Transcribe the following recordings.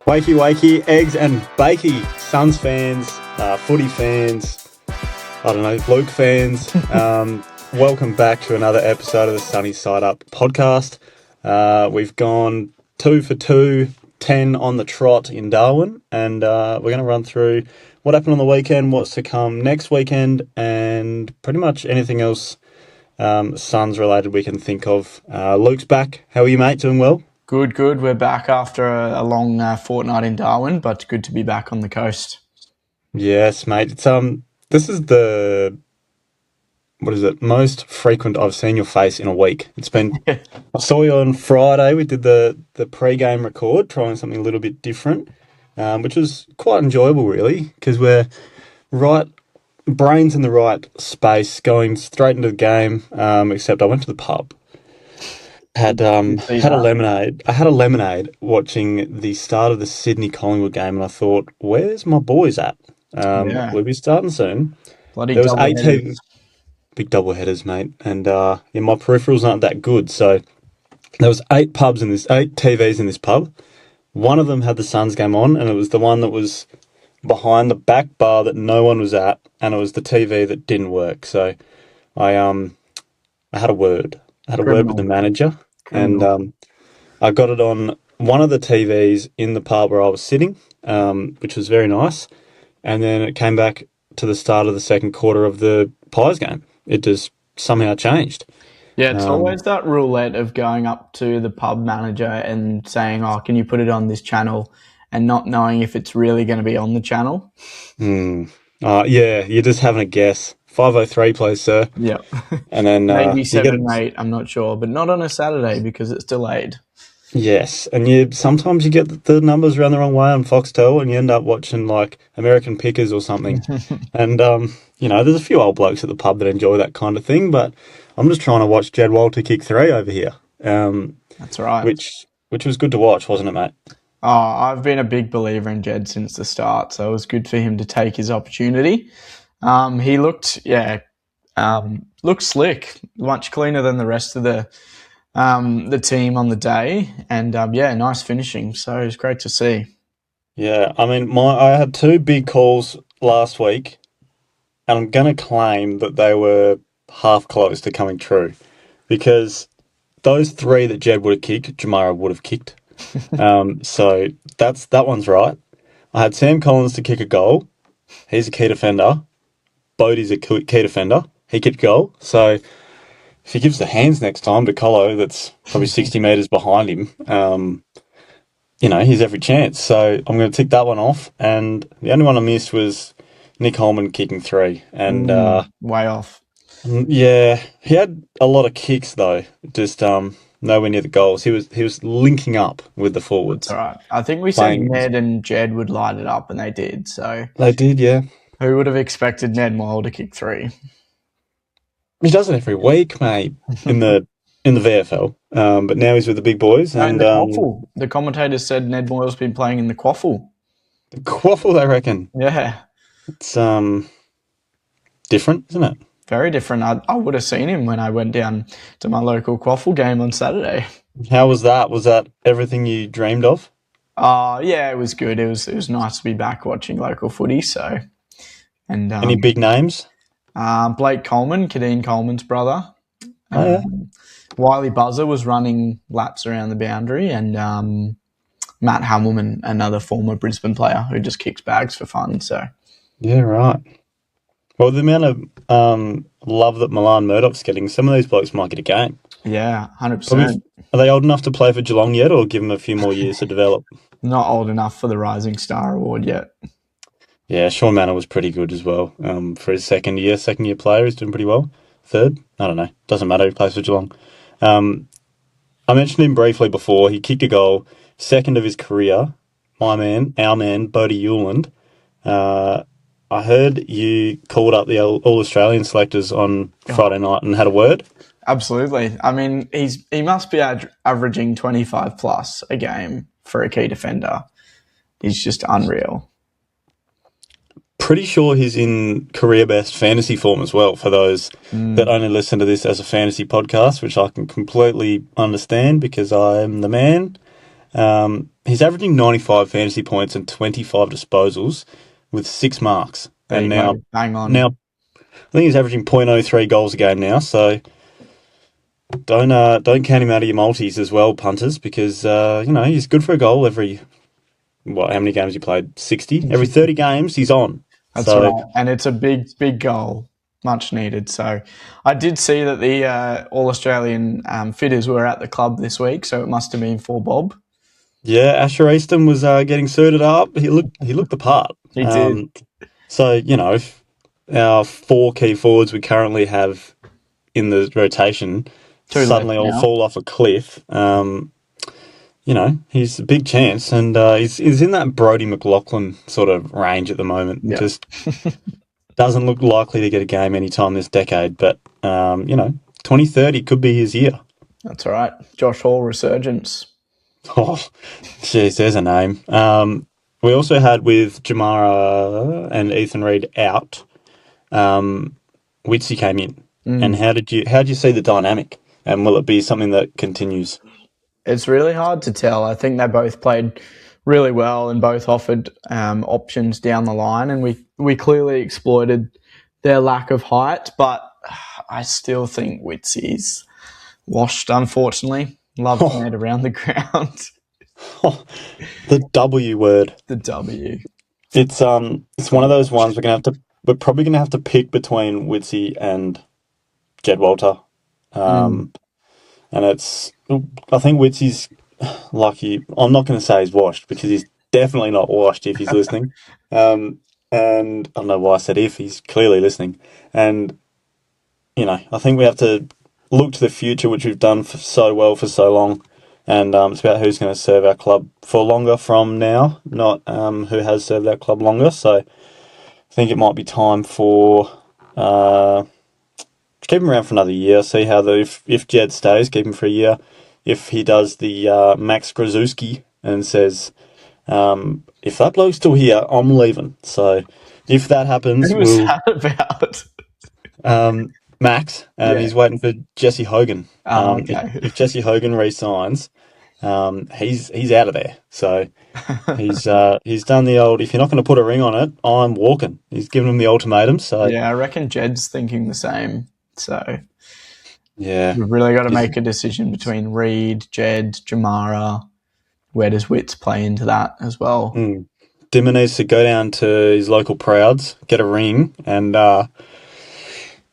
Wakey, wakey, eggs and bakey, Suns fans, footy fans, I don't know, Luke fans. Welcome back to another episode of the Sunny Side Up podcast. We've gone 2 for 2, 10 on the trot in Darwin, and we're going to run through what happened on the weekend, what's to come next weekend, and pretty much anything else Suns related we can think of. Luke's back. How are you, mate? Doing well? Good. We're back after a long fortnight in Darwin, but good to be back on the coast. Yes, mate. It's this is the most frequent I've seen your face in a week. It's been. I saw you on Friday. We did the pre-game record, trying something a little bit different, which was quite enjoyable, really, because we're brains in the right space, going straight into the game. Except I went to the pub. Had a lemonade. I had a lemonade watching the start of the Sydney-Collingwood game, and I thought, "Where's my boys at? We'll be starting soon." Bloody there was double 18 headers. big double headers, mate, and my peripherals aren't that good, so there was 8 TVs in this pub. One of them had the Suns game on, and it was the one that was behind the back bar that no one was at, and it was the TV that didn't work. So I had a word. I had a word with the manager, and I got it on one of the TVs in the pub where I was sitting, which was very nice. And then it came back to the start of the second quarter of the Pies game. It just somehow changed. Yeah, it's always that roulette of going up to the pub manager and saying, "Oh, can you put it on this channel?" and not knowing if it's really going to be on the channel. Yeah, you're just having a guess. 503, please, sir. Yeah. And then maybe 7-8, I'm not sure, but not on a Saturday because it's delayed. Yes, and sometimes you get the numbers around the wrong way on Foxtel, and you end up watching like American Pickers or something. And there's a few old blokes at the pub that enjoy that kind of thing, but I'm just trying to watch Jed Walter kick 3 over here. That's right. Which was good to watch, wasn't it, mate? Oh, I've been a big believer in Jed since the start, so it was good for him to take his opportunity. He looked slick, much cleaner than the rest of the team on the day, and nice finishing. So it was great to see. Yeah, I mean, I had 2 big calls last week, and I'm going to claim that they were half close to coming true, because those 3 that Jed would have kicked, Jamara would have kicked. So that one's right. I had Sam Collins to kick a goal. He's a key defender. Bodie's a key defender. He kicked a goal. So if he gives the hands next time to Colo, that's probably 60 metres behind him, he's every chance. So I'm going to tick that one off. And the only one I missed was Nick Holman kicking 3. And way off. Yeah, he had a lot of kicks though. Just nowhere near the goals. He was linking up with the forwards. That's all right. I think we said Ned and Jed would light it up, and they did. So they did, yeah. Who would have expected Ned Moyle to kick 3? He does it every week, mate, in the VFL. But now he's with the big boys. And the quaffle. The commentators said Ned Moyle's been playing in the quaffle. The quaffle, they reckon. Yeah. It's different, isn't it? Very different. I would have seen him when I went down to my local quaffle game on Saturday. How was that? Was that everything you dreamed of? Yeah, it was good. It was nice to be back watching local footy. So, and any big names? Blake Coleman, Kadeen Coleman's brother. Yeah. Wiley Buzzer was running laps around the boundary, and Matt Hamilman, another former Brisbane player who just kicks bags for fun. So, yeah, right. Well, the amount of love that Milan Murdoch's getting, some of these blokes might get a game. Yeah, 100%. Are they old enough to play for Geelong yet, or give them a few more years to develop? Not old enough for the Rising Star Award yet. Yeah, Sean Manor was pretty good as well. For his second year player, he's doing pretty well. Third? I don't know. Doesn't matter. He plays for Geelong. I mentioned him briefly before. He kicked a goal, second of his career. Our man, Bodie Hewland. I heard you called up the All-Australian selectors on Friday night and had a word. Absolutely. I mean, he must be averaging 25 plus a game for a key defender. He's just unreal. Pretty sure he's in career best fantasy form as well, for those that only listen to this as a fantasy podcast, which I can completely understand because I am the man. he's averaging 95 fantasy points and 25 disposals with 6 marks. There And you go. Bang on. now I think he's averaging .03 goals a game now. So don't count him out of your multis as well, punters, because he's good for a goal every how many games he played? 60. Every 30 games he's on. That's right, and it's a big goal, much needed. So I did see that the All Australian fitters were at the club this week, so it must have been for Bob. Yeah, Asher Easton was getting suited up. He looked the part. He did. So if our 4 key forwards we currently have in the rotation suddenly all fall off a cliff, he's a big chance, and he's in that Brodie McLaughlin sort of range at the moment. Yep. Just doesn't look likely to get a game anytime this decade, but 2030 could be his year. That's right. Josh Hall resurgence. Oh, jeez, there's a name. We also had, with Jamara and Ethan Reid out, Witsy came in. And how did you see the dynamic? And will it be something that continues? It's really hard to tell. I think they both played really well and both offered options down the line, and we clearly exploited their lack of height. But I still think Witsy's washed, unfortunately. Love to head around the ground. The W word. The W. It's one of those ones we're probably gonna have to pick between Witsy and Jed Walter. And I think Witsy's lucky. I'm not going to say he's washed, because he's definitely not washed if he's listening. And I don't know why I said if. He's clearly listening. And, I think we have to look to the future, which we've done so well for so long. And it's about who's going to serve our club for longer from now, not who has served our club longer. So I think it might be time for... keep him around for another year, see how if Jed stays, keep him for a year. If he does the Max Grozowski and says, if that bloke's still here, I'm leaving. So if that happens... Who was that about? Max, he's waiting for Jesse Hogan. Okay. If Jesse Hogan re-signs, he's out of there. So he's done the old, if you're not going to put a ring on it, I'm walking. He's given him the ultimatum. So yeah, I reckon Jed's thinking the same. So yeah, we've really got to make a decision between Reid, Jed, Jamara. Where does Wits play into that as well? Dimmer needs to go down to his local Prouds, get a ring, and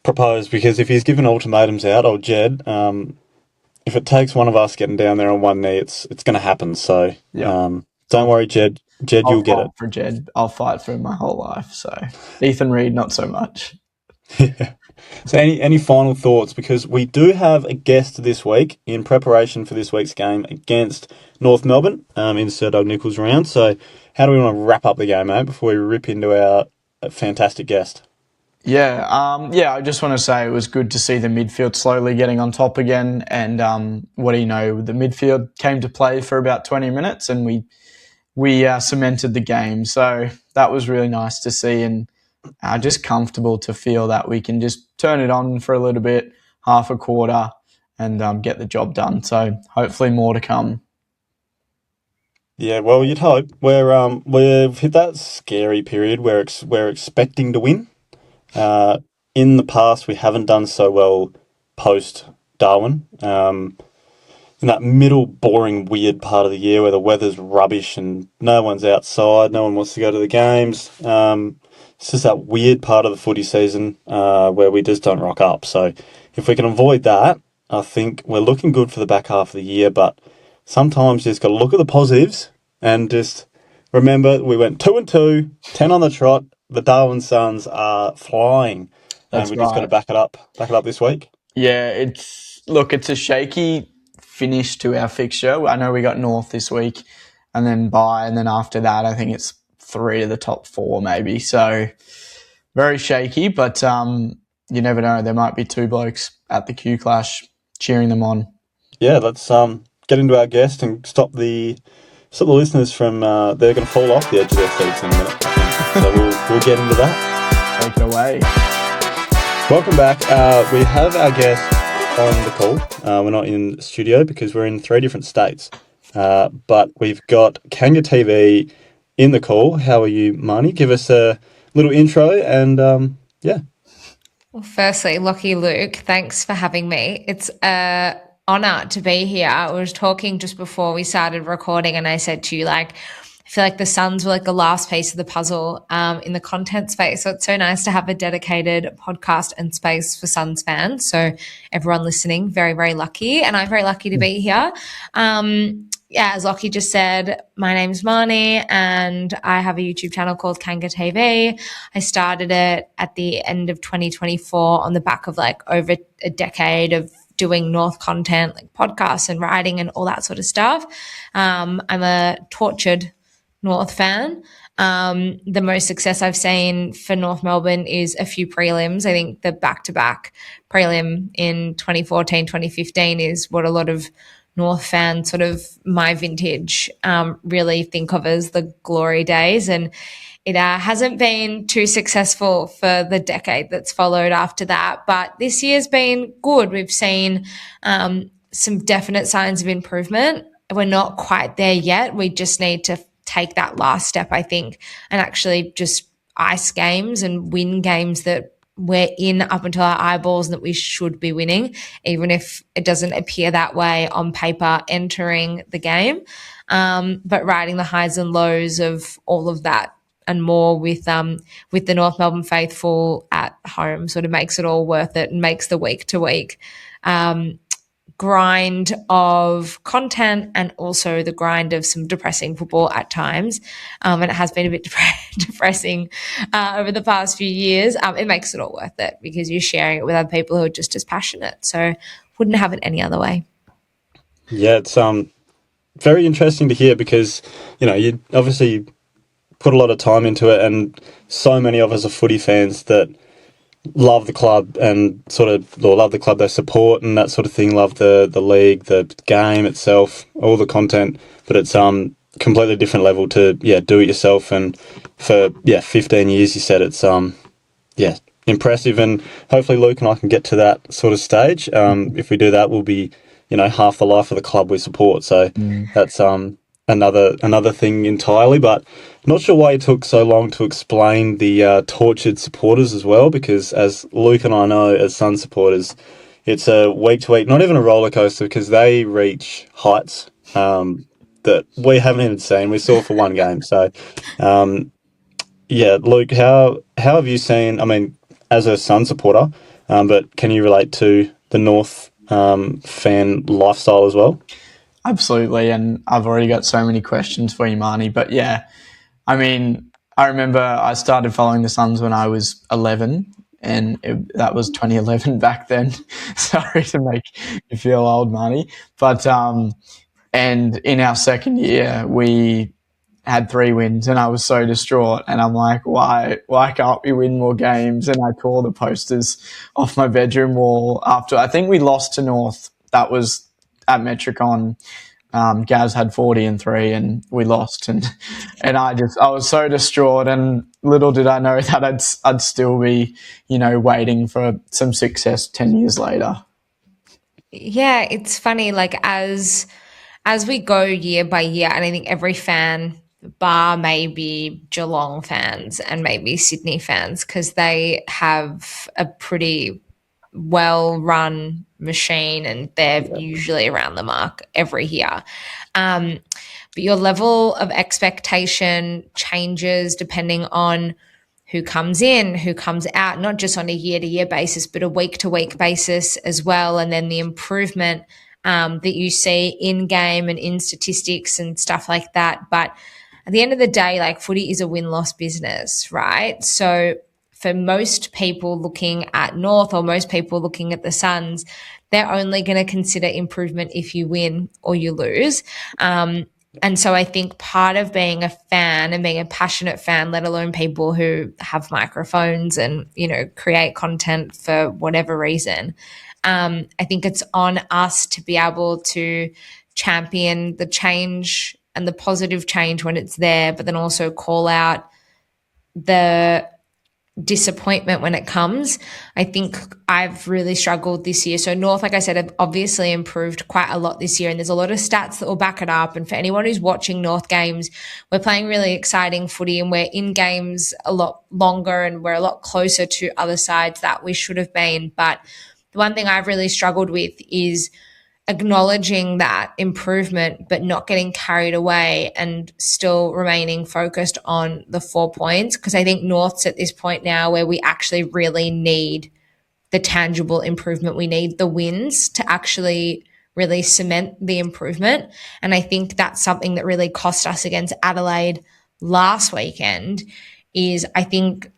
propose, because if he's given ultimatums out, old Jed, if it takes one of us getting down there on one knee, it's going to happen. So don't worry, Jed. You'll get it. For Jed, I'll fight for him my whole life. So Ethan Reid, not so much. So any final thoughts? Because we do have a guest this week in preparation for this week's game against North Melbourne in Sir Doug Nicholls' round. So how do we want to wrap up the game, mate, before we rip into our fantastic guest? Yeah, I just want to say it was good to see the midfield slowly getting on top again. And what do you know? The midfield came to play for about 20 minutes, and we cemented the game. So that was really nice to see, and just comfortable to feel that we can just turn it on for a little bit, half a quarter, and get the job done. So hopefully more to come. Yeah, well, you'd hope. We've hit that scary period where we're expecting to win. In the past, we haven't done so well post-Darwin. In that middle, boring, weird part of the year where the weather's rubbish and no one's outside, no one wants to go to the games. It's just that weird part of the footy season where we just don't rock up. So if we can avoid that, I think we're looking good for the back half of the year. But sometimes you just got to look at the positives and just remember we went 2-2, 10 on the trot. The Darwin Suns are flying. And we just got to back it up this week. Yeah, it's a shaky finish to our fixture. I know we got North this week and then and then after that I think it's 3 of the top 4 maybe. So very shaky, but you never know. There might be 2 blokes at the Q Clash cheering them on. Yeah, let's get into our guest and stop the listeners from they're going to fall off the edge of their seats in a minute. So we'll get into that. Take it away. Welcome back. We have our guest on the call. We're not in the studio because we're in 3 different states. But we've got KangaTV in the call. How are you, Marnie? Give us a little intro and yeah. Well, firstly, Lockie Luke, thanks for having me. It's a honor to be here. I was talking just before we started recording, and I said to you, like, I feel like the Suns were like the last piece of the puzzle in the content space. So it's so nice to have a dedicated podcast and space for Suns fans. So everyone listening, very, very lucky. And I'm very lucky to be here. Yeah, as Lockie just said, my name's Marnie and I have a YouTube channel called KangaTV. I started it at the end of 2024 on the back of like over a decade of doing North content, like podcasts and writing and all that sort of stuff. I'm a tortured North fan. The most success I've seen for North Melbourne is a few prelims. I think the back-to-back prelim in 2014, 2015 is what a lot of North fans, sort of my vintage, really think of as the glory days. And it hasn't been too successful for the decade that's followed after that. But this year's been good. We've seen some definite signs of improvement. We're not quite there yet. We just need to take that last step, I think, and actually just ice games and win games that we're in up until our eyeballs and that we should be winning, even if it doesn't appear that way on paper entering the game. But riding the highs and lows of all of that and more with the North Melbourne faithful at home sort of makes it all worth it and makes the week to week grind of content and also the grind of some depressing football at times. And it has been a bit depressing over the past few years. It makes it all worth it because you're sharing it with other people who are just as passionate. So wouldn't have it any other way. Yeah, it's very interesting to hear because, you know, you obviously put a lot of time into it and so many of us are footy fans that love the club and sort of or love the club they support and that sort of thing, love the league, the game itself, all the content, but it's completely different level to do it yourself. And for 15 years you said it's impressive, and hopefully Luke and I can get to that sort of stage. If we do that, we'll be half the life of the club we support, so that's another thing entirely. But not sure why it took so long to explain the tortured supporters as well, because as Luke and I know as Sun supporters, it's a week to week, not even a roller coaster, because they reach heights that we haven't even seen. We saw for one game. So, Luke, how have you seen? I mean, as a Sun supporter, but can you relate to the North fan lifestyle as well? Absolutely, and I've already got so many questions for you, Marnie. But yeah, I mean, I remember I started following the Suns when I was 11, and that was 2011 back then. Sorry to make you feel old, Marnie. But and in our second year, we had 3 wins, and I was so distraught. And I'm like, why can't we win more games? And I tore the posters off my bedroom wall after. I think we lost to North. That was at Metricon. Gaz had 40 and 3 and we lost, and I was so distraught, and little did I know that I'd still be waiting for some success 10 years later. Yeah, it's funny, like as we go year by year, and I think every fan, bar maybe Geelong fans and maybe Sydney fans, because they have a pretty well-run machine and they're usually around the mark every year. But your level of expectation changes depending on who comes in, who comes out, not just on a year-to-year basis, but a week-to-week basis as well. And then the improvement that you see in game and in statistics and stuff like that. But at the end of the day, like footy is a win-loss business, right? So for most people looking at North or most people looking at the Suns, they're only going to consider improvement if you win or you lose. And so I think part of being a fan and being a passionate fan, let alone people who have microphones and, create content for whatever reason, I think it's on us to be able to champion the change and the positive change when it's there, but then also call out the disappointment when it comes. I think I've really struggled this year. So North, like I said, have obviously improved quite a lot this year, and there's a lot of stats that will back it up. And for anyone who's watching North games, we're playing really exciting footy, and we're in games a lot longer, and we're a lot closer to other sides that we should have been. But the one thing I've really struggled with is acknowledging that improvement, but not getting carried away and still remaining focused on the 4 points. Because I think North's at this point now where we actually really need the tangible improvement. We need the wins to actually really cement the improvement. And I think that's something that really cost us against Adelaide last weekend. Is I think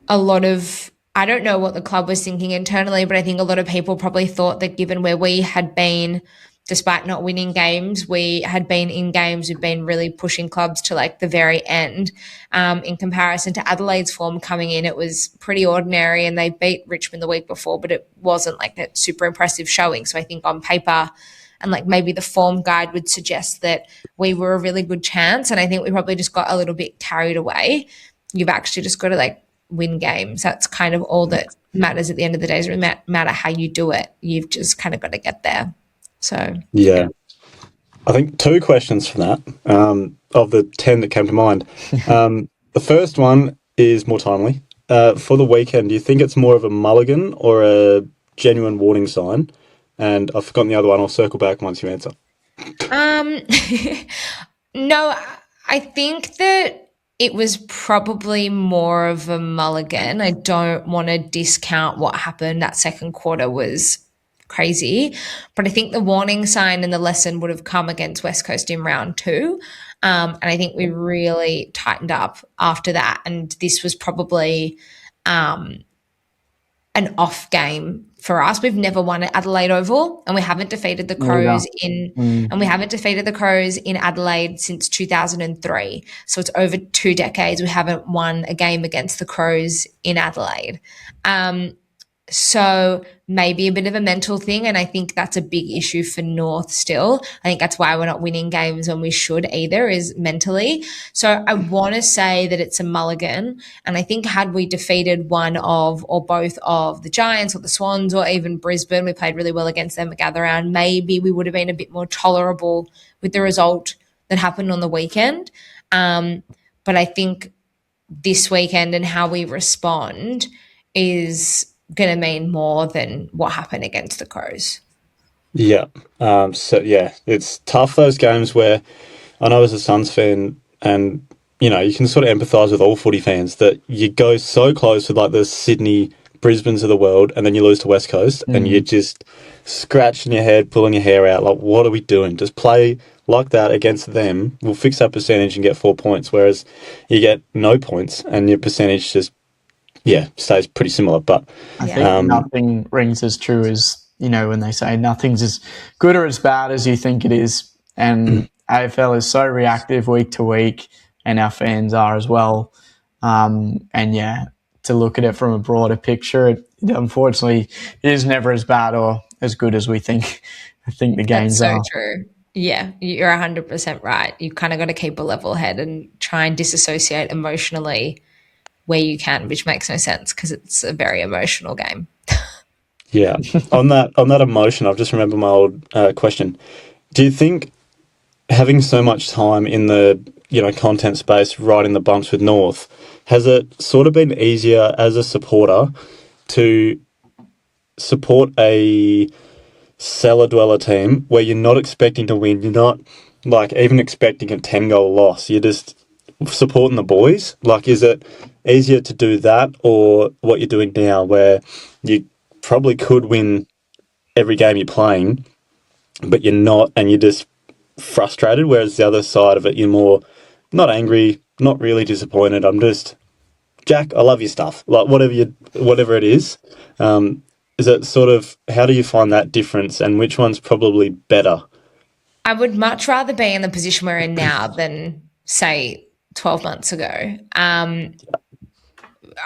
a lot of, I don't know what the club was thinking internally, but I think a lot of people probably thought that given where we had been, despite not winning games, we had been in games, we've been really pushing clubs to like the very end. In comparison to Adelaide's form coming in, it was pretty ordinary, and they beat Richmond the week before, but it wasn't like that super impressive showing. So I think on paper, and like maybe the form guide would suggest that we were a really good chance. And I think we probably just got a little bit carried away. You've actually just got to like win games. That's kind of all that matters at the end of the day. It doesn't matter how you do it. You've just kind of got to get there. So Yeah. I think 2 questions from that, of the 10 that came to mind. The first one is more timely. For the weekend, do you think it's more of a mulligan or a genuine warning sign? And I've forgotten the other one. I'll circle back once you answer. No, I think that it was probably more of a mulligan. I don't want to discount what happened. That second quarter was crazy, but I think the warning sign and the lesson would have come against West Coast in round 2. And I think we really tightened up after that. And this was probably an off game for us. We've never won at Adelaide Oval, and we haven't defeated the Crows in Adelaide since 2003. So it's over 2 decades we haven't won a game against the Crows in Adelaide. So maybe a bit of a mental thing, and I think that's a big issue for North still. I think that's why we're not winning games when we should either, is mentally. So I want to say that it's a mulligan, and I think had we defeated one of or both of the Giants or the Swans or even Brisbane, we played really well against them at Gather Round, maybe we would have been a bit more tolerable with the result that happened on the weekend. But I think this weekend and how we respond is going to mean more than what happened against the Crows. Yeah. It's tough, those games where I know as a Suns fan, and you can sort of empathise with all footy fans, that you go so close with like the Sydney, Brisbanes of the world, and then you lose to West Coast, and you're just scratching your head, pulling your hair out, like, what are we doing? Just play like that against them. We'll fix that percentage and get 4 points, whereas you get no points and your percentage just stays pretty similar. But I think nothing rings as true as, when they say nothing's as good or as bad as you think it is. And AFL is so reactive week to week, and our fans are as well. To look at it from a broader picture, it unfortunately is never as bad or as good as we think. I think the games are. That's so true. Yeah, you're 100% right. You kind of got to keep a level head and try and disassociate emotionally where you can, which makes no sense because it's a very emotional game. Yeah. on that emotion, I've just remembered my old question. Do you think having so much time in the content space, right in the bumps with North, has it sort of been easier as a supporter to support a cellar dweller team where you're not expecting to win, you're not like even expecting a 10-goal loss, you're just supporting the boys? Like, is it easier to do that, or what you're doing now where you probably could win every game you're playing, but you're not, and you're just frustrated, whereas the other side of it, you're more not angry, not really disappointed, I'm just, Jack, I love your stuff, like whatever it is. Is it sort of, how do you find that difference, and which one's probably better? I would much rather be in the position we're in now than, say, 12 months ago.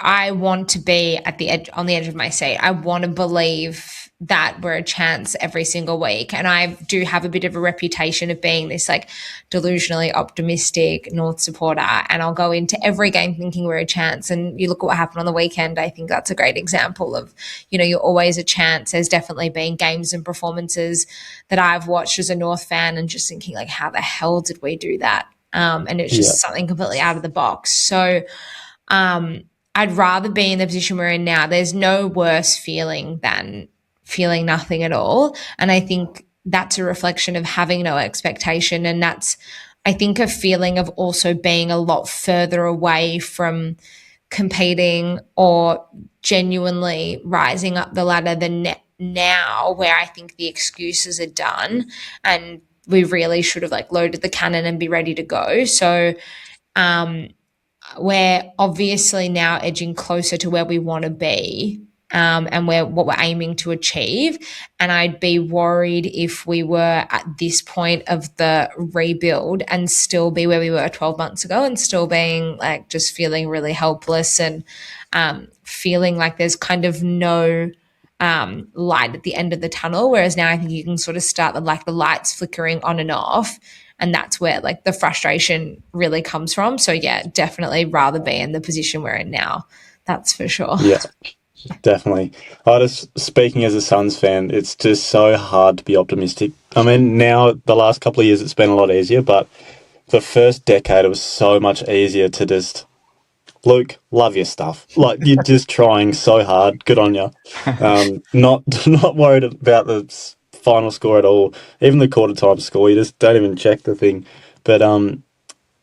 I want to be at the edge, on the edge of my seat. I want to believe that we're a chance every single week. And I do have a bit of a reputation of being this like delusionally optimistic North supporter. And I'll go into every game thinking we're a chance. And you look at what happened on the weekend. I think that's a great example of, you're always a chance. There's definitely been games and performances that I've watched as a North fan and just thinking like, how the hell did we do that? And it's just something completely out of the box. So I'd rather be in the position we're in now. There's no worse feeling than feeling nothing at all. And I think that's a reflection of having no expectation. And that's, I think, a feeling of also being a lot further away from competing or genuinely rising up the ladder than now, where I think the excuses are done and we really should have like loaded the cannon and be ready to go. So we're obviously now edging closer to where we want to be, and what we're aiming to achieve. And I'd be worried if we were at this point of the rebuild and still be where we were 12 months ago and still being like just feeling really helpless and feeling like there's kind of no light at the end of the tunnel. Whereas now I think you can sort of start the lights flickering on and off. And that's where like the frustration really comes from. So yeah, definitely rather be in the position we're in now. That's for sure. Yeah, definitely. Speaking as a Suns fan, it's just so hard to be optimistic. I mean, now the last couple of years it's been a lot easier, but the first decade it was so much easier to just, Luke, love your stuff. Like you're just trying so hard. Good on you. Not worried about the final score at all. Even the quarter time score, you just don't even check the thing. But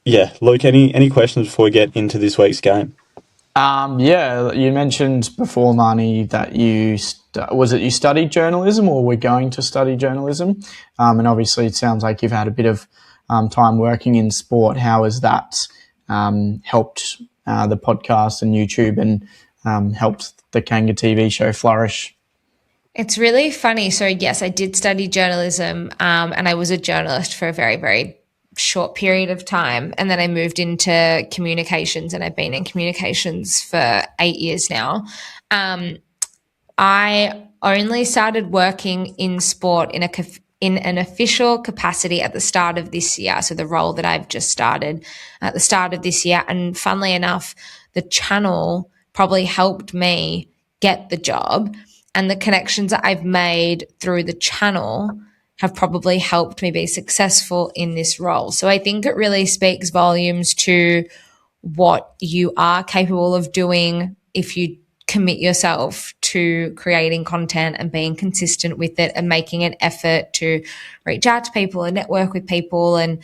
yeah, Luke, any questions before we get into this week's game? Yeah, you mentioned before, Marnie, that you studied journalism or were going to study journalism, and obviously it sounds like you've had a bit of time working in sport. How has that helped the podcast and YouTube and helped the KangaTV show flourish? It's really funny. So yes, I did study journalism, and I was a journalist for a very, very short period of time. And then I moved into communications, and I've been in communications for 8 years now. I only started working in sport in an official capacity at the start of this year. So the role that I've just started at the start of this year. And funnily enough, the channel probably helped me get the job. And the connections that I've made through the channel have probably helped me be successful in this role. So I think it really speaks volumes to what you are capable of doing if you commit yourself to creating content and being consistent with it and making an effort to reach out to people and network with people and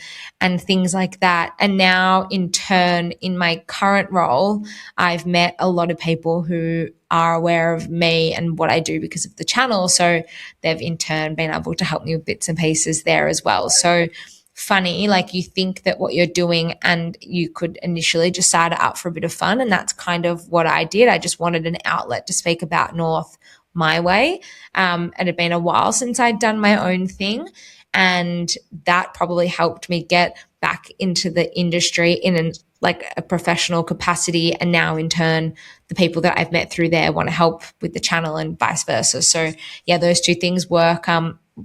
things like that. And now in turn, in my current role, I've met a lot of people who are aware of me and what I do because of the channel. So they've in turn been able to help me with bits and pieces there as well. So funny, like you think that what you're doing and you could initially just start it up for a bit of fun. And that's kind of what I did. I just wanted an outlet to speak about North my way. It had been a while since I'd done my own thing. And that probably helped me get back into the industry in a professional capacity. And now in turn, the people that I've met through there want to help with the channel and vice versa. So yeah, those two things work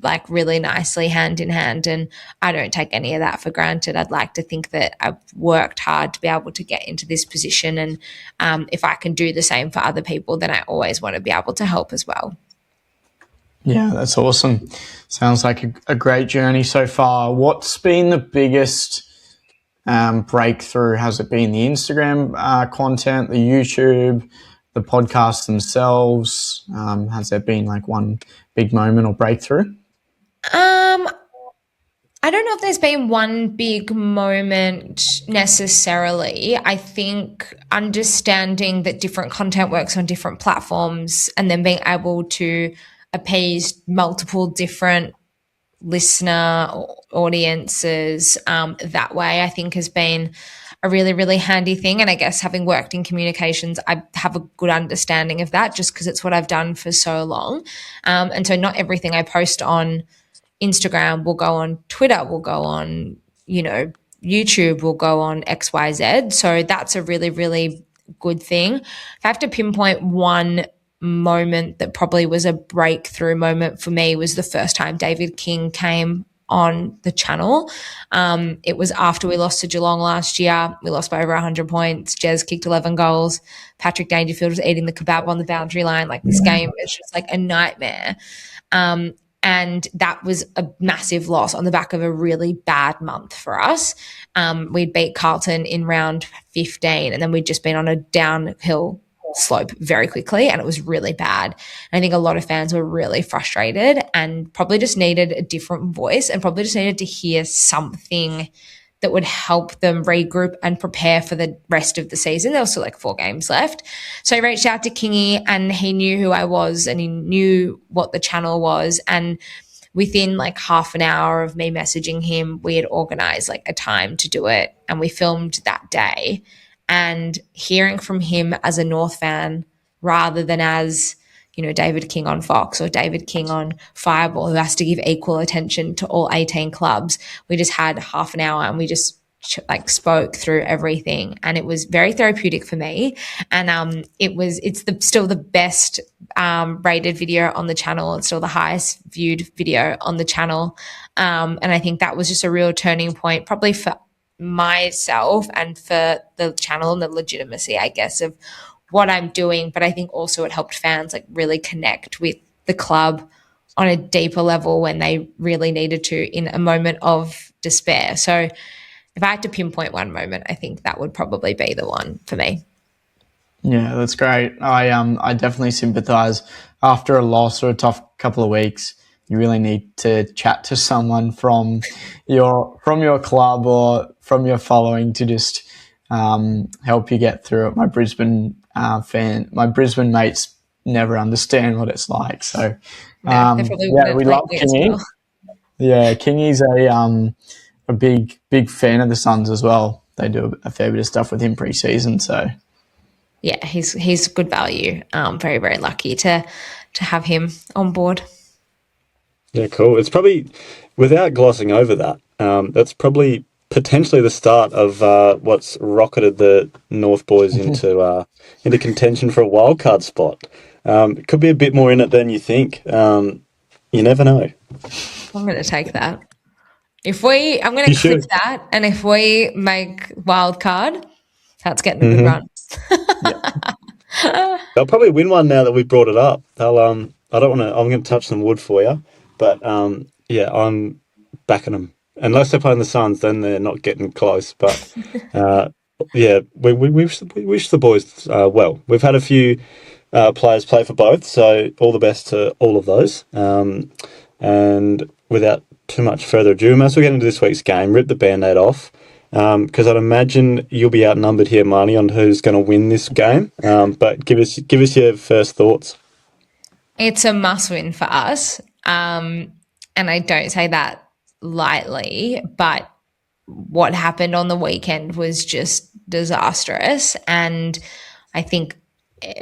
like really nicely hand in hand. And I don't take any of that for granted. I'd like to think that I've worked hard to be able to get into this position. And if I can do the same for other people, then I always want to be able to help as well. Yeah, that's awesome. Sounds like a great journey so far. What's been the biggest breakthrough? Has it been the Instagram content, the YouTube, the podcasts themselves? Has there been like one big moment or breakthrough? I don't know if there's been one big moment necessarily. I think understanding that different content works on different platforms and then being able to appease multiple different listener audiences that way, I think has been a really, really handy thing. And I guess having worked in communications, I have a good understanding of that just because it's what I've done for so long. And so not everything I post on Instagram will go on Twitter, will go on, YouTube, will go on XYZ. So that's a really, really good thing. If I have to pinpoint one moment that probably was a breakthrough moment for me, was the first time David King came on the channel. It was after we lost to Geelong last year. We lost by over 100 points. Jez kicked 11 goals. Patrick Dangerfield was eating the kebab on the boundary line. Like, this game is just like a nightmare. And that was a massive loss on the back of a really bad month for us. We'd beat Carlton in round 15, and then we'd just been on a downhill slope very quickly, and it was really bad. And I think a lot of fans were really frustrated and probably just needed a different voice, and probably just needed to hear something that would help them regroup and prepare for the rest of the season. There was still like 4 games left. So I reached out to Kingy, and he knew who I was, and he knew what the channel was. And within like half an hour of me messaging him, we had organised like a time to do it, and we filmed that day. And hearing from him as a North fan rather than as, you know, David King on Fox or David King on Fireball, who has to give equal attention to all 18 clubs, we just had half an hour and we just like spoke through everything, and it was very therapeutic for me. And still the best rated video on the channel. It's still the highest viewed video on the channel, and I think that was just a real turning point, probably for myself and for the channel and the legitimacy, I guess, of what I'm doing. But I think also it helped fans like really connect with the club on a deeper level when they really needed to, in a moment of despair. So if I had to pinpoint one moment, I think that would probably be the one for me. Yeah, that's great. I definitely sympathise. After a loss or a tough couple of weeks, you really need to chat to someone from your club or from your following to just help you get through it. My Brisbane mates never understand what it's like. So we love Kingy. Well. Yeah, Kingy's a big fan of the Suns as well. They do a fair bit of stuff with him pre-season. So yeah, he's good value. Very, very lucky to have him on board. Yeah, cool. It's probably, without glossing over that, that's probably potentially the start of what's rocketed the North boys into contention for a wildcard spot. It could be a bit more in it than you think. You never know. I'm going to take that. I'm going to click that, and if we make wildcard, that's getting a good run. They'll probably win one now that we brought it up. They'll. I'm going to touch some wood for you. But, I'm backing them. Unless they're playing the Suns, then they're not getting close. But, we wish the boys well. We've had a few players play for both, so all the best to all of those. And without too much further ado, we might as well get into this week's game, rip the Band-Aid off, because I'd imagine you'll be outnumbered here, Marnie, on who's going to win this game. But give us your first thoughts. It's a must-win for us. And I don't say that lightly, but what happened on the weekend was just disastrous. And I think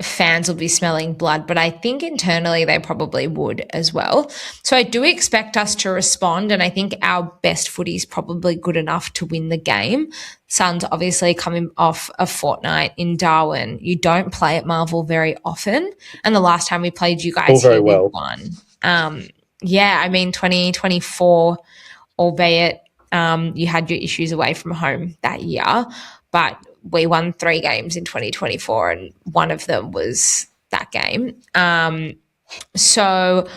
fans will be smelling blood, but I think internally they probably would as well. So I do expect us to respond, and I think our best footy is probably good enough to win the game. Suns obviously coming off a fortnight in Darwin. You don't play at Marvel very often, and the last time we played you guys here, we won. 2024, albeit you had your issues away from home that year, but we won 3 games in 2024, and one of them was that game. So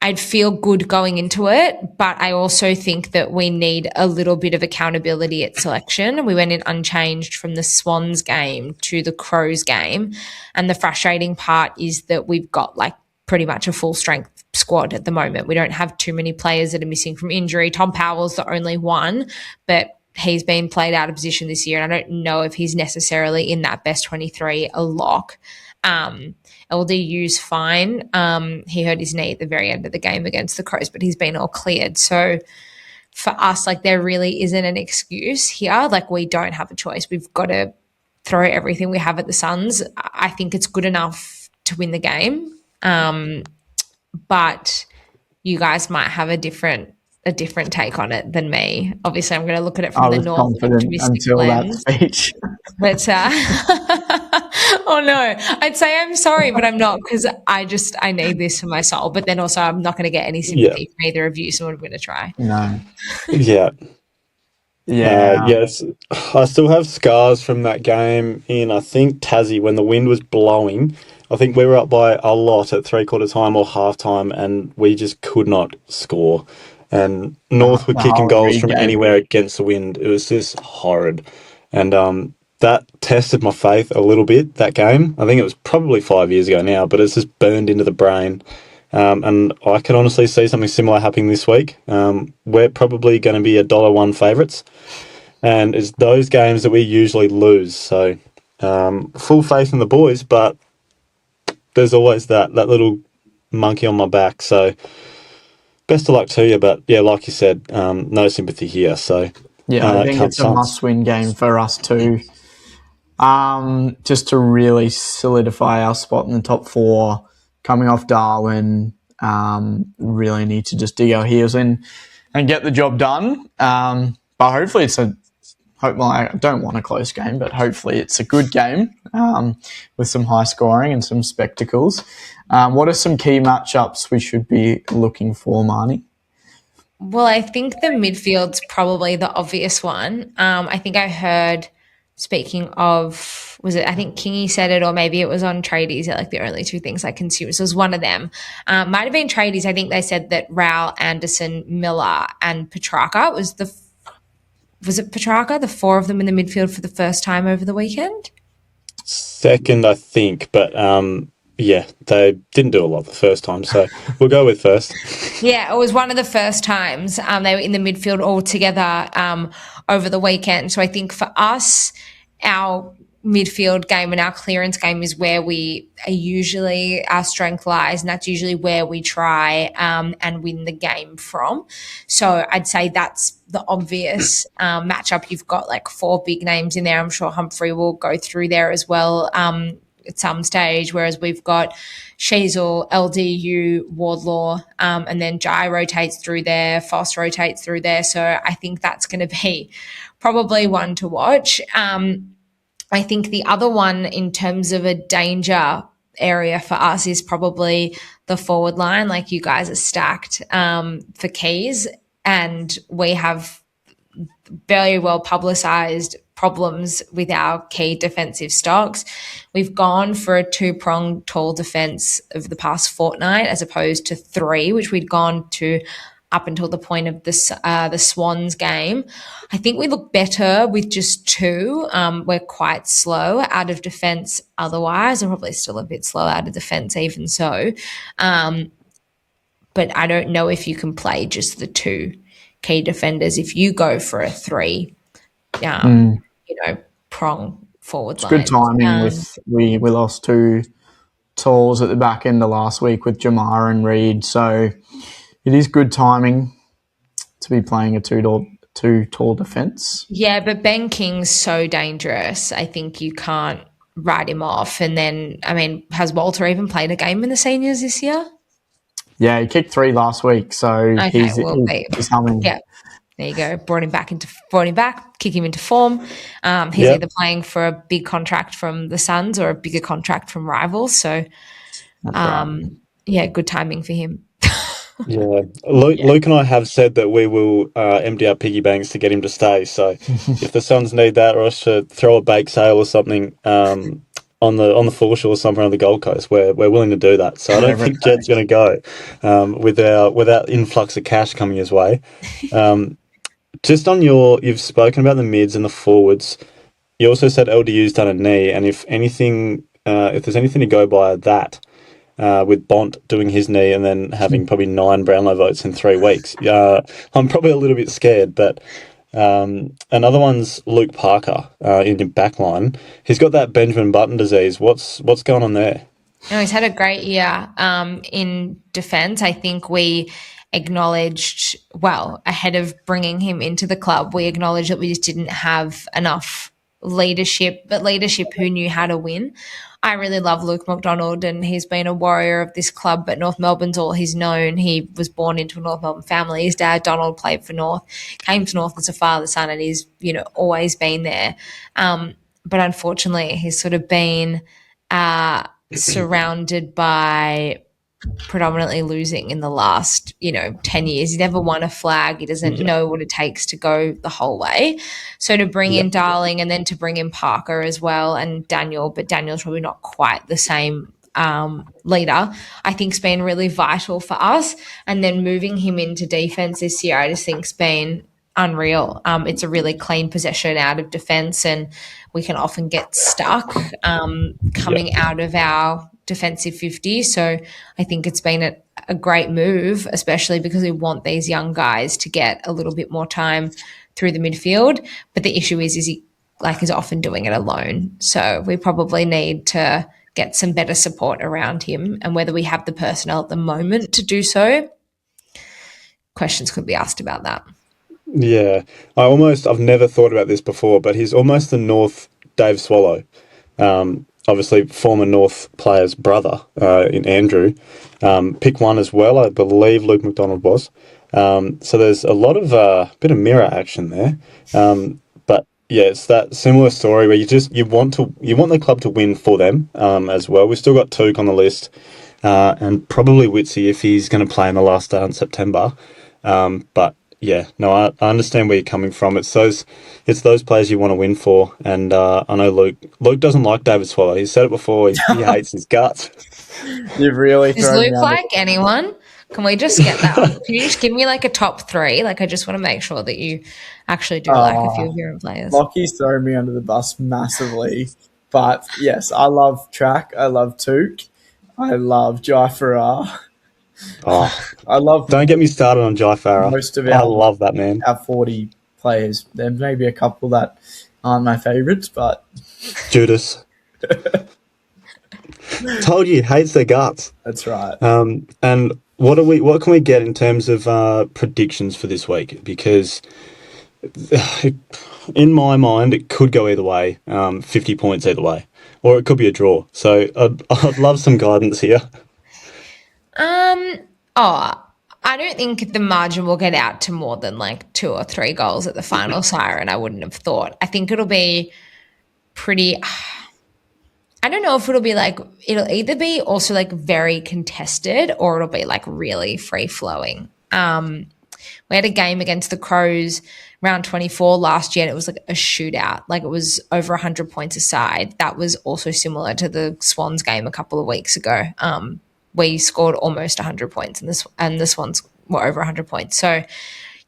I'd feel good going into it, but I also think that we need a little bit of accountability at selection. We went in unchanged from the Swans game to the Crows game, and the frustrating part is that we've got like pretty much a full strength squad at the moment. We don't have too many players that are missing from injury. Tom Powell's the only one, but he's been played out of position this year, and I don't know if he's necessarily in that best 23 a lock. LDU's fine. He hurt his knee at the very end of the game against the Crows, but he's been all cleared. So for us, like, there really isn't an excuse here. Like, we don't have a choice. We've got to throw everything we have at the Suns. I think it's good enough to win the game. But you guys might have a different take on it than me. Obviously, I'm going to look at it from the North optimistic lens. That speech. But Oh no, I'd say I'm sorry, but I'm not because I need this for my soul. But then also, I'm not going to get any Yeah, sympathy from either of you, so I'm going to try. No. yeah. Yeah. Yes, I still have scars from that game in, I think, Tassie when the wind was blowing. I think we were up by a lot at three-quarter time or half time, and we just could not score. And North were The kicking Harley goals Reid from game. anywhere against the wind. It was just horrid. And that tested my faith a little bit, that game. I think it was probably 5 years ago now, but it's just burned into the brain. And I can honestly see something similar happening this week. We're probably going to be $1 favourites, and it's those games that we usually lose. So full faith in the boys, but there's always that little monkey on my back. So best of luck to you, but yeah, like you said, no sympathy here. So Yeah, I think come it's a Suns. must-win game for us too. Just to really solidify our spot in the top four, coming off Darwin, really need to just dig our heels in and get the job done. But hopefully I don't want a close game, but hopefully it's a good game with some high scoring and some spectacles. What are some key matchups we should be looking for, Marnie? Well, I think the midfield's probably the obvious one. I think I heard, speaking of, I think Kingy said it, or maybe it was on Tradies, like the only two things I consume. So it was one of them. Might have been Tradies. I think they said that Rao, Anderson, Miller, and Petrarca was it Petrarca, the four of them in the midfield for the first time over the weekend? Second, I think, but yeah, they didn't do a lot the first time, so we'll go with first. Yeah, it was one of the first times they were in the midfield all together over the weekend. So I think for us, our midfield game and our clearance game is where our strength lies, and that's usually where we try and win the game from. So I'd say that's the obvious matchup. You've got like four big names in there. I'm sure Humphrey will go through there as well at some stage, whereas we've got Sheasel, LDU, Wardlaw, and then Jai rotates through there, Foss rotates through there. So I think that's going to be probably one to watch. I think the other one in terms of a danger area for us is probably the forward line. Like, you guys are stacked for keys, and we have very well publicised problems with our key defensive stocks. We've gone for a two-pronged tall defence of the past fortnight as opposed to three, which we'd gone to up until the point of the Swans game. I think we look better with just two. We're quite slow out of defence otherwise. We're probably still a bit slow out of defence even so. But I don't know if you can play just the two key defenders if you go for a three, prong forward line. Good timing we lost two talls at the back end of last week with Jamar and Reed, so it is good timing to be playing a two tall defence. Yeah, but Ben King's so dangerous. I think you can't write him off. And then, I mean, has Walter even played a game in the seniors this year? Yeah, he kicked 3 last week, so he's humming. Yeah, there you go. Brought him back, kick him into form. He's either playing for a big contract from the Suns or a bigger contract from rivals. So, good timing for him. Yeah, Luke and I have said that we will empty our piggy banks to get him to stay. So if the Suns need that, or us to throw a bake sale or something on the foreshore somewhere on the Gold Coast, we're willing to do that. So I don't think Jed's going to go without influx of cash coming his way. Just on you've spoken about the mids and the forwards. You also said LDU's done a knee, and if there's anything to go by that. With Bont doing his knee and then having probably 9 Brownlow votes in 3 weeks. I'm probably a little bit scared, but another one's Luke Parker in the back line. He's got that Benjamin Button disease. What's going on there? He's had a great year in defence. I think we acknowledged, ahead of bringing him into the club, we acknowledged that we just didn't have enough leadership, but leadership who knew how to win. I really love Luke McDonald, and he's been a warrior of this club, but North Melbourne's all he's known. He was born into a North Melbourne family. His dad, Donald, played for North, came to North as a father-son, and he's, always been there. But unfortunately, he's sort of been surrounded by predominantly losing in the last, 10 years. He never won a flag. He doesn't know what it takes to go the whole way. So to bring in Darling and then to bring in Parker as well and Daniel, but Daniel's probably not quite the same leader, I think has been really vital for us. And then moving him into defense this year, I just think has been unreal. It's a really clean possession out of defense, and we can often get stuck coming out of our defensive 50. So I think it's been a great move, especially because we want these young guys to get a little bit more time through the midfield. But the issue is he is often doing it alone. So we probably need to get some better support around him, and whether we have the personnel at the moment to do so, questions could be asked about that. Yeah, I've never thought about this before, but he's almost the North Dave Swallow. Obviously, former North player's brother in Andrew. Pick one as well, I believe Luke McDonald was. So there's a lot of bit of mirror action there. But yeah, it's that similar story where you want the club to win for them as well. We've still got Took on the list, and probably Witsy if he's going to play in the last day in September. But yeah, no, I understand where you're coming from. It's those players you want to win for, and I know Luke doesn't like David Swallow. He's said it before. He hates his guts. You've really Does Luke like anyone? Can we just get that? Can you just give me a top three? I just want to make sure that you actually do like a few of your own players. Lockie's thrown me under the bus massively, but yes, I love Track. I love Took. I love Jai Farrar. I love. Don't get me started on Jai Farrar. I love that man. Our 40 players. There may be a couple that aren't my favourites, but Judas. Told you, hates their guts. That's right. And what can we get in terms of predictions for this week? Because in my mind, it could go either way. 50 points either way, or it could be a draw. So I'd love some guidance here. I don't think the margin will get out to more than 2 or 3 goals at the final siren. I wouldn't have thought. I think it'll be pretty. I don't know if it'll be it'll either be also very contested or it'll be really free flowing. We had a game against the Crows round 24 last year, and it was a shootout. It was over 100 points aside. That was also similar to the Swans game a couple of weeks ago. We scored almost 100 points, and the Swans were over 100 points. So,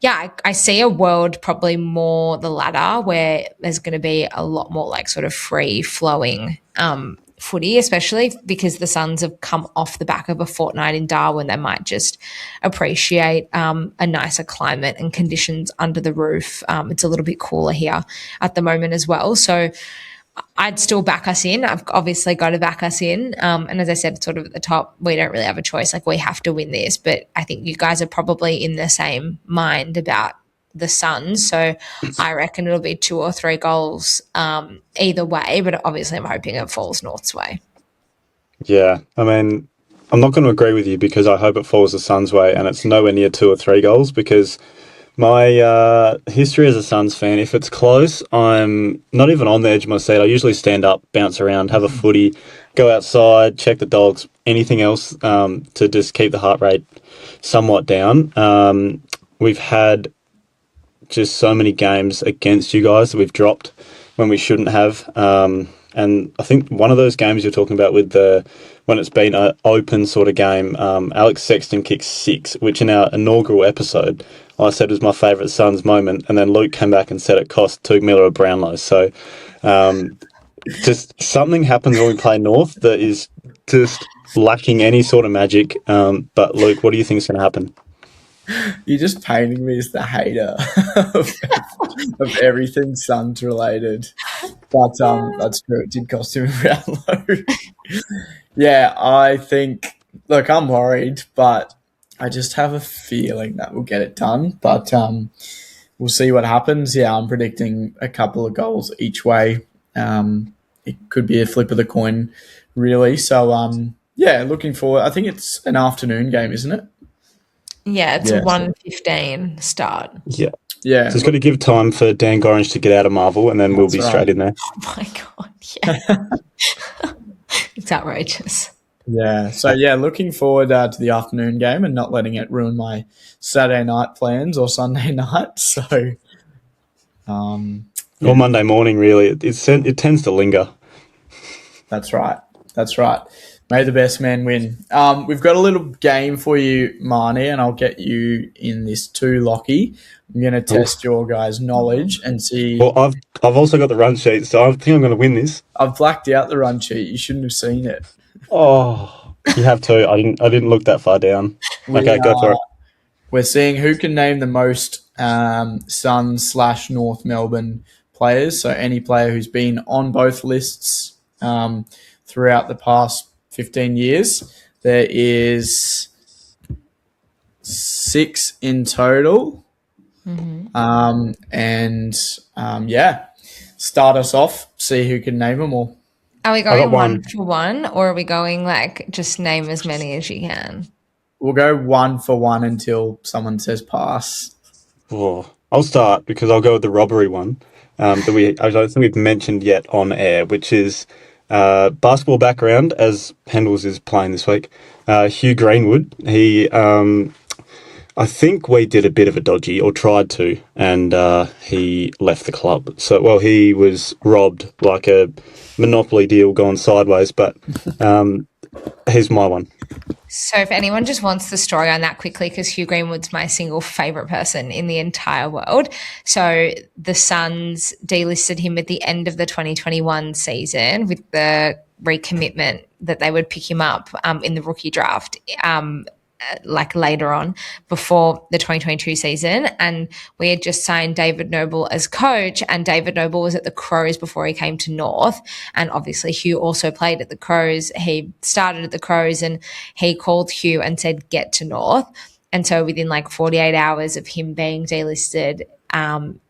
yeah, I see a world probably more the latter, where there's going to be a lot more sort of free-flowing footy, especially because the Suns have come off the back of a fortnight in Darwin. They might just appreciate a nicer climate and conditions under the roof. It's a little bit cooler here at the moment as well. So I'd still back us in. I've obviously got to back us in. And as I said, sort of at the top, we don't really have a choice. We have to win this. But I think you guys are probably in the same mind about the Suns. So I reckon it'll be 2 or 3 goals either way. But obviously I'm hoping it falls North's way. Yeah. I mean, I'm not going to agree with you because I hope it falls the Suns' way and it's nowhere near 2 or 3 goals because my history as a Suns fan, if it's close, I'm not even on the edge of my seat. I usually stand up, bounce around, have a footy, go outside, check the dogs, anything else to just keep the heart rate somewhat down. We've had just so many games against you guys that we've dropped when we shouldn't have. And I think one of those games you're talking about with when it's been an open sort of game, Alex Sexton kicked 6, which in our inaugural episode I said was my favourite Suns moment, and then Luke came back and said it cost Took Miller a Brownlow. So just something happens when we play North that is just lacking any sort of magic. But Luke, what do you think is going to happen? You're just painting me as the hater of everything Suns related. But that's true. It did cost him a Brownlow. Yeah, I think, look, I'm worried, but I just have a feeling that we'll get it done. But we'll see what happens. Yeah, I'm predicting a couple of goals each way. It could be a flip of the coin, really. So, yeah, looking forward. I think it's an afternoon game, isn't it? Yeah, it's a 1:15 start. Yeah. Yeah. So it's got to give time for Dan Gorringe to get out of Marvel, and then we'll be straight in there. Oh, my God, yeah. It's outrageous. Yeah. So, looking forward to the afternoon game and not letting it ruin my Saturday night plans or Sunday night. So, Or Monday morning, really. It tends to linger. That's right. That's right. May the best man win. We've got a little game for you, Marnie, and I'll get you in this too, Lockie. I'm going to test your guys' knowledge and see. Well, I've also got the run sheet, so I think I'm going to win this. I've blacked out the run sheet. You shouldn't have seen it. Oh, you have to. I didn't look that far down. Okay, go for it. We're seeing who can name the most Sun/North Melbourne players. So any player who's been on both lists throughout the past 15 years. There is 6 in total. Start us off, see who can name them all. Are we going one for one, or are we going like just name as many as you can? We'll go 1 for 1 until someone says pass. Oh, I'll start because I'll go with the robbery one that I don't think we've mentioned yet on air, which is basketball background, as Pendles is playing this week. Hugh Greenwood, he I think we did a bit of a dodgy, or tried to, and he left the club. So, well, he was robbed like a Monopoly deal gone sideways, but here's my one. So if anyone just wants the story on that quickly, because Hugh Greenwood's my single favourite person in the entire world. So the Suns delisted him at the end of the 2021 season with the recommitment that they would pick him up in the rookie draft like later on before the 2022 season. And we had just signed David Noble as coach, and David Noble was at the Crows before he came to North. And obviously Hugh also played at the Crows. He started at the Crows and he called Hugh and said, get to North. And so within like 48 hours of him being delisted,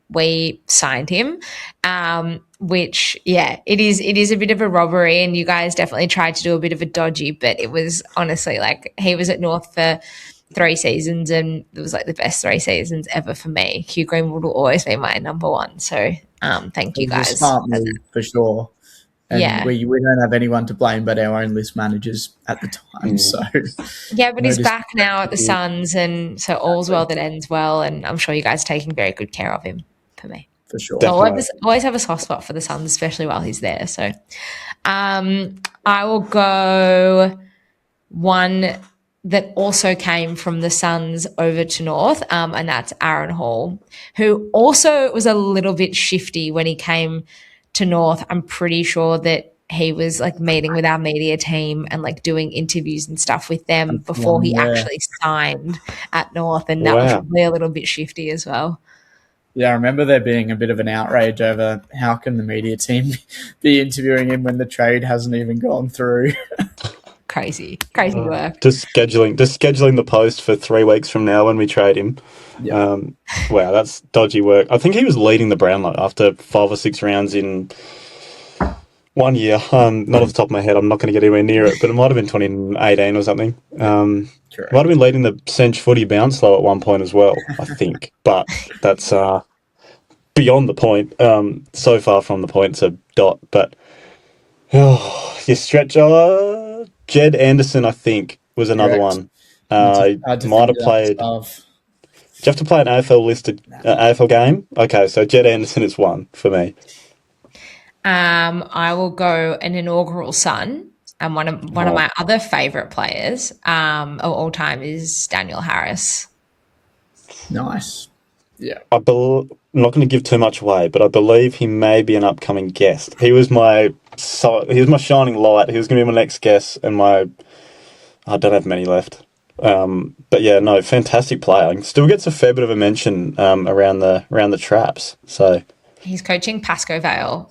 we signed him, which, it is a bit of a robbery, and you guys definitely tried to do a bit of a dodgy, but it was honestly like he was at North for 3 seasons and it was like the best 3 seasons ever for me. Hugh Greenwood will always be my number one. So thank you guys. It was a smart move for sure. And we don't have anyone to blame but our own list managers at the time. So but he's back now at the Suns, and so all's well that ends well, and I'm sure you guys are taking very good care of him. For me, for sure. I'll always have a soft spot for the Suns, especially while he's there. So I will go one that also came from the Suns over to North, and that's Aaron Hall, who also was a little bit shifty when he came to North. I'm pretty sure that he was like meeting with our media team and like doing interviews and stuff with them before he actually signed at North, and that was probably a little bit shifty as well. Yeah, I remember there being a bit of an outrage over how can the media team be interviewing him when the trade hasn't even gone through. Crazy work. Just scheduling the post for 3 weeks from now when we trade him. Yep. Wow, that's dodgy work. I think he was leading the Brownlow after 5 or 6 rounds in 1 year. Not off the top of my head, I'm not going to get anywhere near it, but it might have been 2018 or something. Might have been leading the Cinch Footy bounce low at one point as well, I think. But that's beyond the point. So far from the point, it's a dot. But your stretcher, Jed Anderson, I think, was another one. Might have played. Do you have to play an AFL listed AFL game? Okay, so Jed Anderson is one for me. I will go an inaugural Sun. And one of my other favourite players of all time is Daniel Harris. Nice. Yeah. I'm not going to give too much away, but I believe he may be an upcoming guest. He was my shining light. He was going to be my next guest, and I don't have many left. But yeah, no, fantastic player. Still gets a fair bit of a mention around the traps. So he's coaching Pascoe Vale,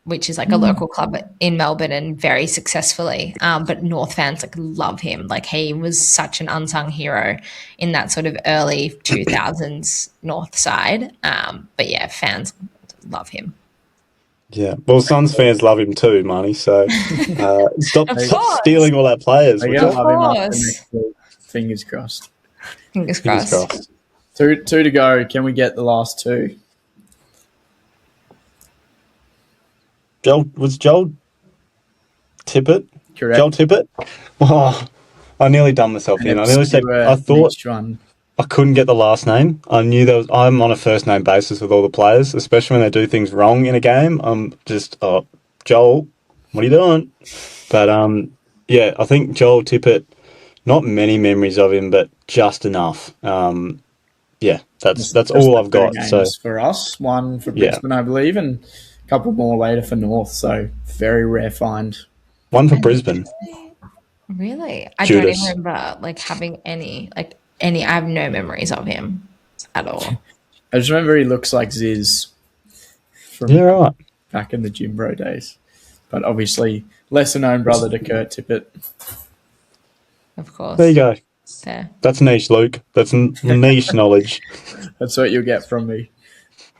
which is like a local club in Melbourne, and very successfully. But North fans like love him. Like he was such an unsung hero in that sort of early 2000s North side. But yeah, fans love him. Yeah, well, Suns fans love him too, Marnie. So stop stealing all our players. We're gonna love him after next week. Fingers crossed. Fingers crossed. 2 to go. Can we get the last 2? Was Joel Tippett? Correct. Joel Tippett? Oh, I nearly done myself An in. I nearly said, obscure I thought niche one. I couldn't get the last name. I knew there was. I'm on a first name basis with all the players, especially when they do things wrong in a game. I'm just, oh, Joel, what are you doing? But yeah, I think Joel Tippett. Not many memories of him, but just enough. Yeah, that's Just all the I've two got. So games for us, one for yeah, Brisbane, I believe, and a couple more later for North. So very rare find. one for Brisbane. Really? I don't even Judas. remember like having any. I have no memories of him at all. I just remember he looks like Ziz Yeah, from right. back in the gym bro days. But obviously, lesser known brother to Kurt Tippett. Of course. There you go. There. That's niche, Luke. That's niche knowledge. That's what you'll get from me.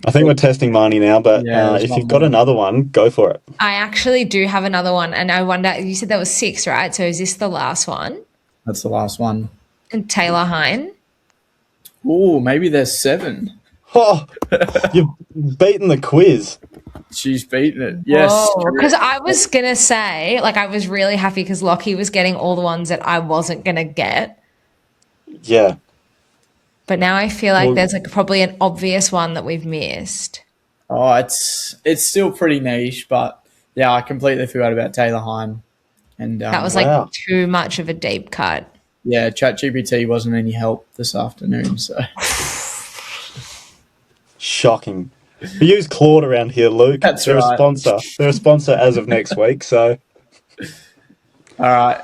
I think we're testing Marnie now, but Yeah, there's if one you've got more. another one, go for it. I actually do have another one, and I wonder. You said that was 6, right? So is this the last one? That's the last one. And Taylor Hine. Ooh, maybe there's 7. Oh, you've beaten the quiz. She's beaten it. Yes. Because I was gonna say, like, I was really happy because Lockie was getting all the ones that I wasn't gonna get. Yeah. But now I feel like Well, there's like probably an obvious one that we've missed. Oh, it's still pretty niche, but yeah, I completely forgot about Taylor Hine. And That was Wow. like too much of a deep cut. yeah, ChatGPT wasn't any help this afternoon. So shocking. We use Claude around here, Luke. That's They're right. a sponsor. They're a sponsor as of next week. So, all right,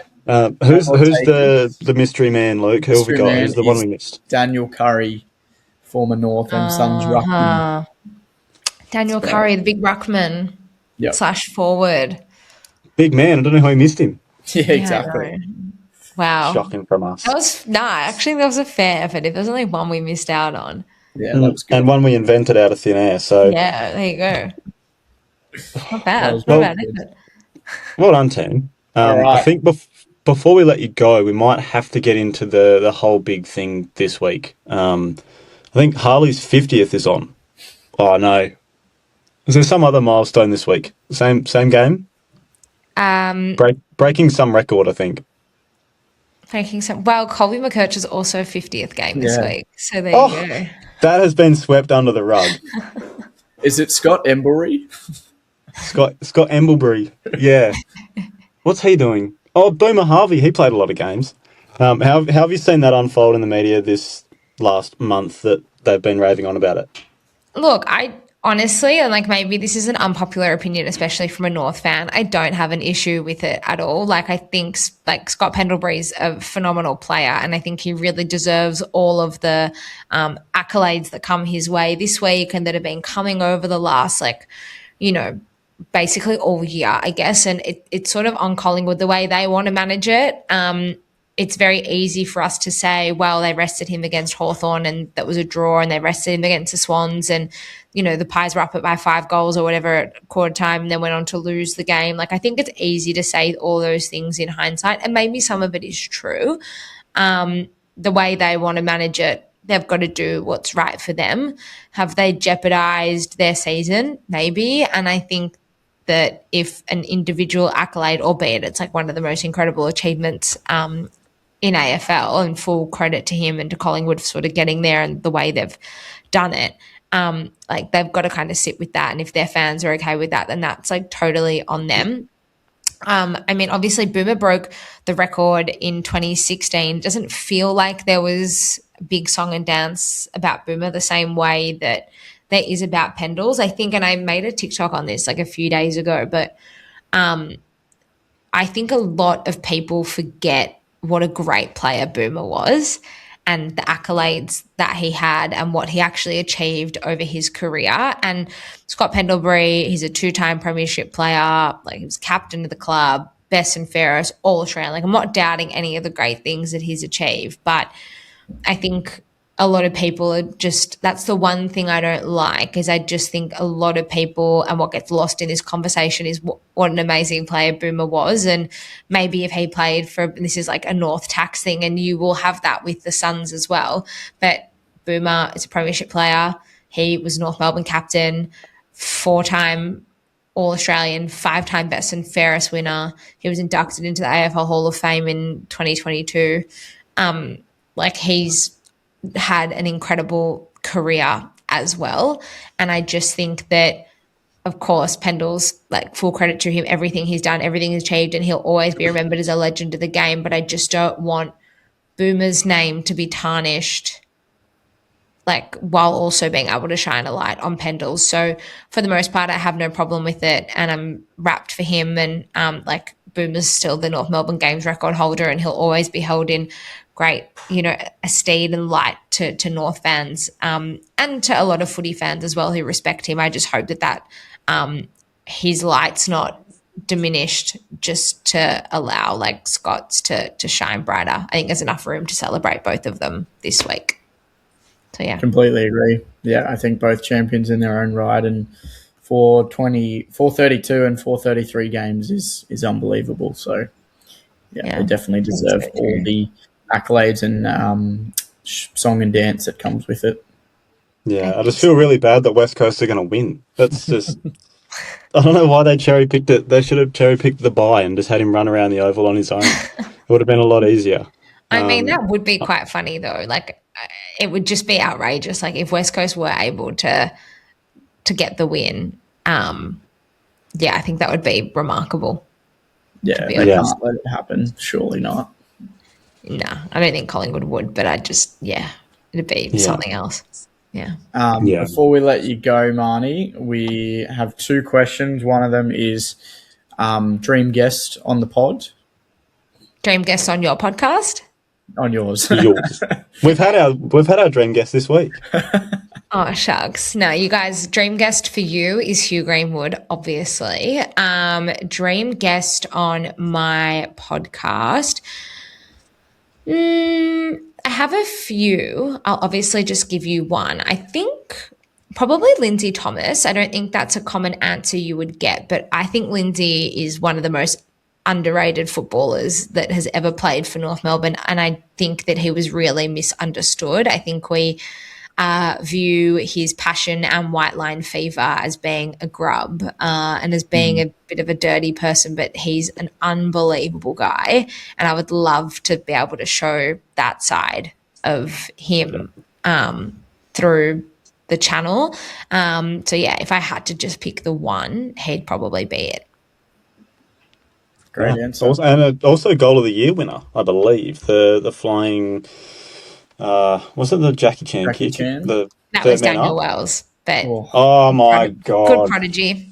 who's I'll take the mystery man, Luke? Who have we Mystery got? man Who's the one is we missed? Daniel Curry, former North and Suns ruckman. Daniel Curry, the big ruckman Yep. / forward. Big man. I don't know how he missed him. Yeah, Yeah, I exactly. know. Wow. Shocking from us. Actually that was a fair effort. If there's only one we missed out on. Yeah, that was good. And one we invented out of thin air. So, Yeah, there you go. Not bad. was Not well bad, good. is it? well done, team. All right. I think before we let you go, we might have to get into the whole big thing this week. I think Harley's 50th is on. Oh, no. Is there some other milestone this week? Same game? Breaking some record, I think. Well, Colby McKercher's also 50th game this Yeah. week. So there Oh. you go. That has been swept under the rug. Is it Scott Emblery? Scott Emblebury. Yeah. What's he doing? Oh, Boomer Harvey. He played a lot of games. How have you seen that unfold in the media this last month that they've been raving on about it? Look, I honestly, and like maybe this is an unpopular opinion, especially from a North fan, I don't have an issue with it at all. Like I think like Scott Pendlebury's a phenomenal player, and I think he really deserves all of the accolades that come his way this week and that have been coming over the last basically all year, I guess. And it's sort of on Collingwood the way they want to manage it. It's very easy for us to say, well, they rested him against Hawthorn and that was a draw, and they rested him against the Swans and, the Pies were up by 5 goals or whatever at quarter time and then went on to lose the game. Like, I think it's easy to say all those things in hindsight, and maybe some of it is true. The way they want to manage it, they've got to do what's right for them. Have they jeopardized their season? Maybe. And I think that if an individual accolade, albeit it's like one of the most incredible achievements in AFL, and full credit to him and to Collingwood for sort of getting there and the way they've done it, like they've got to kind of sit with that. And if their fans are okay with that, then that's like totally on them. I mean, obviously Boomer broke the record in 2016. It doesn't feel like there was a big song and dance about Boomer the same way that there is about Pendles, I think. And I made a TikTok on this like a few days ago, but I think a lot of people forget what a great player Boomer was and the accolades that he had and what he actually achieved over his career. And Scott Pendlebury, he's a 2-time premiership player, like he was captain of the club, best and fairest, all Australian. Like, I'm not doubting any of the great things that he's achieved, but I think a lot of people are just, that's the one thing I don't like, is I just think a lot of people, and what gets lost in this conversation is what an amazing player Boomer was. And maybe if he played for, this is like a North tax thing, and you will have that with the Suns as well. But Boomer is a premiership player. He was North Melbourne captain, 4-time All-Australian, 5-time best and fairest winner. He was inducted into the AFL Hall of Fame in 2022. Like, he's had an incredible career as well. And I just think that, of course, Pendle's, like, full credit to him, everything he's done, everything he's achieved, and he'll always be remembered as a legend of the game. But I just don't want Boomer's name to be tarnished, like, while also being able to shine a light on Pendle's. So for the most part, I have no problem with it, and I'm wrapped for him. And like, Boomer's still the North Melbourne Games record holder, and he'll always be held in great, esteem and light to North fans, and to a lot of footy fans as well who respect him. I just hope that his light's not diminished just to allow, like, Scott's to shine brighter. I think there's enough room to celebrate both of them this week. So, yeah. Completely agree. Yeah, I think both champions in their own right, and 432 and 433 games is unbelievable. So, yeah, they definitely deserve all the accolades and song and dance that comes with it. Yeah, I just feel really bad that West Coast are going to win. That's just... I don't know why they cherry-picked it. They should have cherry-picked the bye and just had him run around the oval on his own. It would have been a lot easier. I mean, that would be quite funny, though. Like, it would just be outrageous. Like, if West Coast were able to get the win, I think that would be remarkable. Yeah, they can't let it happen. Surely not. No, I don't think Collingwood would, but it'd be something else. Yeah. Before we let you go, Marnie, we have 2 questions. One of them is dream guest on the pod. Dream guest on your podcast? On yours. Yours. We've had our dream guest this week. Oh, shucks. No, you guys, dream guest for you is Hugh Greenwood, obviously. Dream guest on my podcast. I have a few. I'll obviously just give you one. I think probably Lindsay Thomas. I don't think that's a common answer you would get, but I think Lindsay is one of the most underrated footballers that has ever played for North Melbourne, and I think that he was really misunderstood. I think we view his passion and white line fever as being a grub and as being a bit of a dirty person, but he's an unbelievable guy, and I would love to be able to show that side of him through the channel. If I had to just pick the one, he'd probably be it. Great answer. Also goal of the year winner, I believe. The flying... was it the Jackie Chan kick? Chan? That was Daniel Wells. But oh my God. Good prodigy.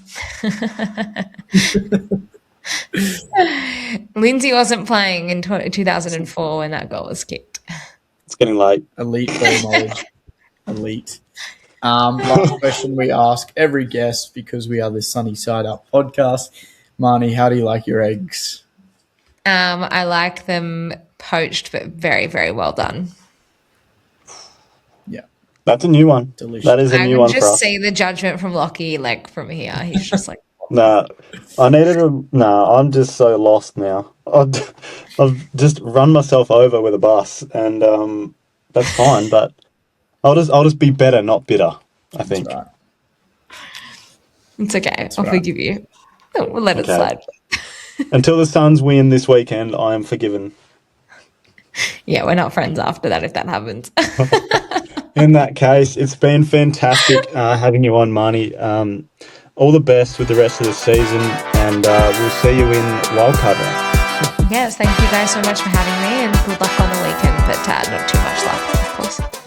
Lindsay wasn't playing in 2004 when that goal was kicked. It's getting late. Elite ball knowledge. Elite. Last question we ask every guest, because we are the Sunny Side Up podcast. Marnie, how do you like your eggs? I like them poached, but very, very well done. Yeah. That's a new one. Delicious. That is a new one for us. I can just see the judgment from Lockie, like, from here. He's just like... I'm just so lost now. I've just run myself over with a bus, and that's fine, but I'll just be better, not bitter, I think. That's right. It's okay. I'll forgive you. We'll let it slide. Until the Suns win this weekend, I am forgiven. Yeah, we're not friends after that if that happens. In that case, it's been fantastic having you on, Marnie. All the best with the rest of the season, and we'll see you in wildcard round. Yes, thank you guys so much for having me, and good luck on the weekend, but not too much luck, of course.